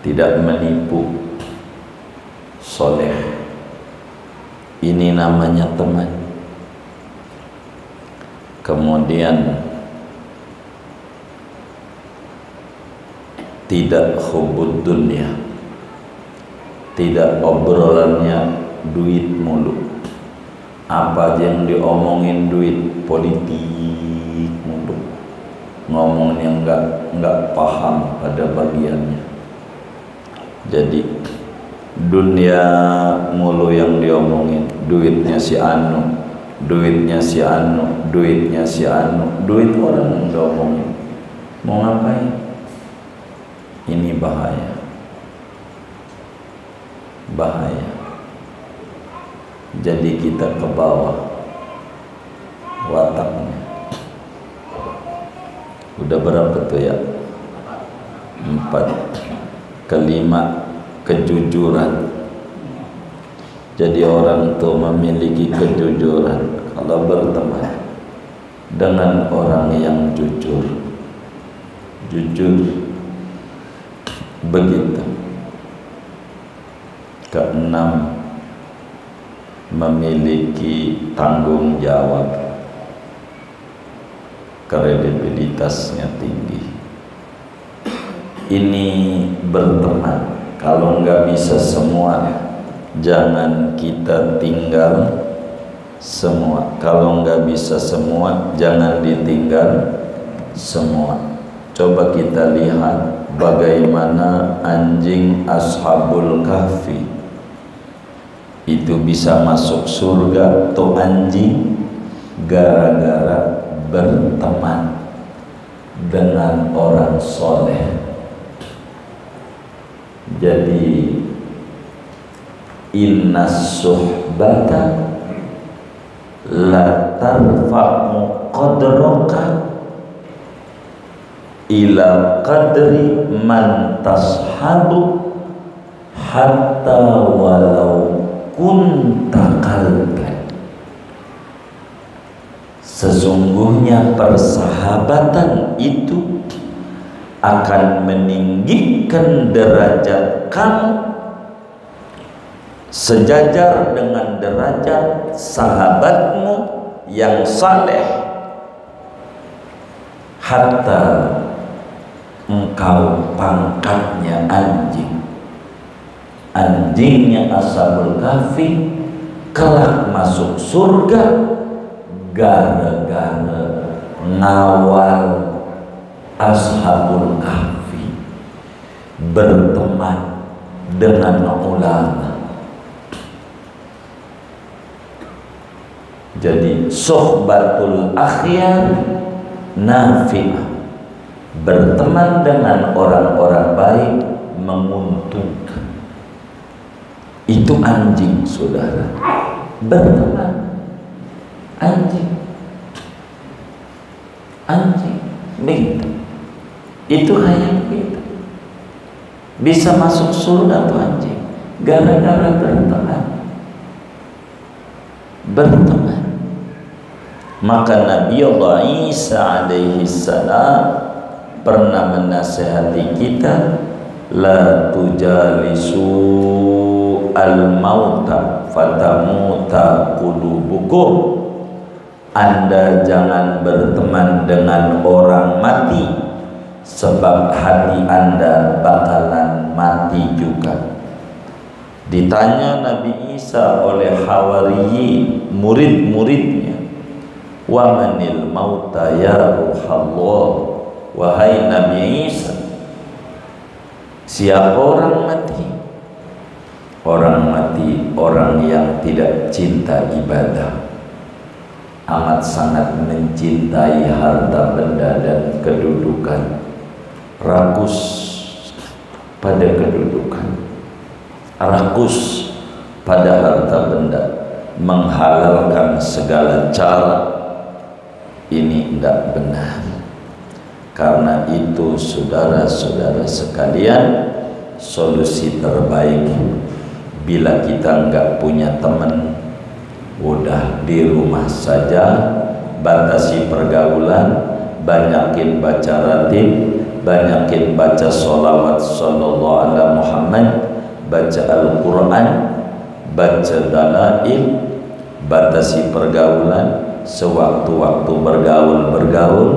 tidak menipu, soleh. Ini namanya teman. Kemudian tidak hubud dunia, tidak obrolannya duit mulu. Apa yang diomongin duit, politik mulu, ngomong yang enggak paham pada bagiannya. Jadi dunia mulu yang diomongin, duitnya si anu, duitnya si anu, duitnya si anu, duit orang yang diomongin. Mau ngapain? Ini bahaya. Bahaya. Jadi kita ke bawah wataknya. Udah berapa tuh ya? 4. Kelima, kejujuran. Jadi orang tuh memiliki kejujuran kalau berteman dengan orang yang jujur. Jujur. Begitu. Keenam, memiliki tanggung jawab, kredibilitasnya tinggi. Ini berteman. Kalau nggak bisa semua, jangan kita tinggal semua. Kalau nggak bisa semua, jangan ditinggal semua. Coba kita lihat bagaimana anjing Ashabul Kahfi itu bisa masuk surga. Tuh anjing gara-gara berteman dengan orang soleh. Jadi inna suhbata la tarfa'u qadraka ila qadri man tashabu hatta walau kunta qalban. Sesungguhnya persahabatan itu akan meninggikan derajat kamu sejajar dengan derajat sahabatmu yang saleh, hatta engkau pangkatnya anjing. Anjingnya Ashabul Kahfi kelak masuk surga gara-gara ngawal Ashabul Kahfi, berteman dengan ulama. Jadi sohbatul akhyar nafi'ah, berteman dengan orang-orang baik menguntungkan. Itu anjing, saudara, berteman anjing begitu. Itu kayak begitu, bisa masuk surga tuh anjing gara-gara berteman. Maka Nabi Allah Isa alaihi salam pernah menasihati kita, la tujalisu al-mauta fatamuta qulubukum. Anda jangan berteman dengan orang mati, sebab hati Anda bakalan mati juga. Ditanya Nabi Isa oleh Hawariyin, murid-muridnya, wa manil mauta ya ruhallah, wahai Nabi Isa, siapa orang mati? Orang mati orang yang tidak cinta ibadah, amat sangat mencintai harta benda dan kedudukan, rakus pada kedudukan, rakus pada harta benda, menghalalkan segala cara. Ini tidak benar. Karena itu saudara-saudara sekalian, solusi terbaik bila kita nggak punya teman, udah di rumah saja, batasi pergaulan, banyakin baca ratib, banyakin baca sholawat sallallahu alaihi Muhammad, baca Al-Quran, baca dalail, batasi pergaulan. Sewaktu-waktu bergaul,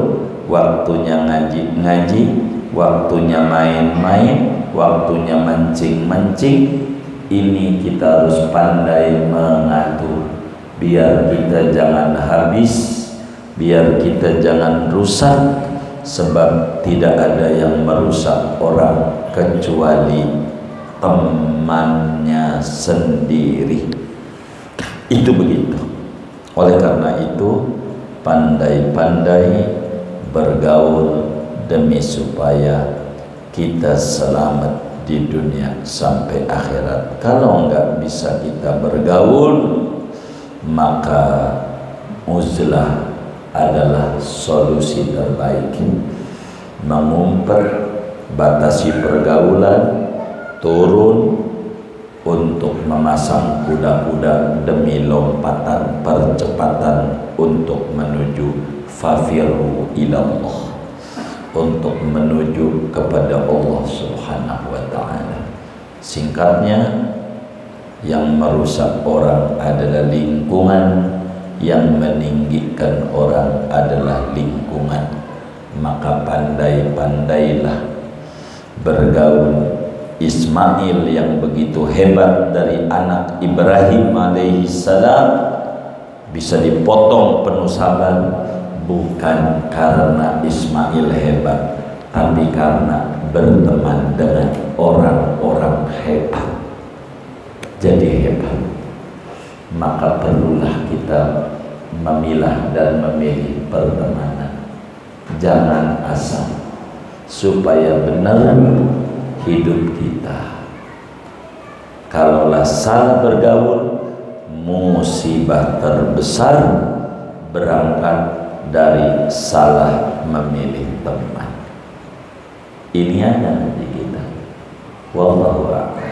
waktunya ngaji, waktunya main-main, waktunya mancing-mancing. Ini kita harus pandai mengatur, biar kita jangan habis, biar kita jangan rusak. Sebab tidak ada yang merusak orang kecuali temannya sendiri. Itu begitu. Oleh karena itu, pandai-pandai bergaul demi supaya kita selamat di dunia sampai akhirat. Kalau enggak bisa kita bergaul, maka uzlah adalah solusi terbaik. Mengumpet, batasi pergaulan, turun untuk memasang kuda-kuda demi lompatan percepatan untuk menuju fafiru ilallah, untuk menuju kepada Allah Subhanahu wa ta'ala. Singkatnya, yang merusak orang adalah lingkungan, yang meninggikan orang adalah lingkungan. Maka pandai-pandailah bergaul. Ismail yang begitu hebat dari anak Ibrahim alaihi salam bisa dipotong penuh sabar, bukan karena Ismail hebat, tapi karena berteman dengan orang-orang hebat. Jadi hebat. Maka perlulah kita memilah dan memilih pertemanan. Jangan asal, supaya benar hidup kita. Kalaulah salah bergaul, musibah terbesar berangkat dari salah memilih teman. Ini ada di kita. Wallahu a'lam.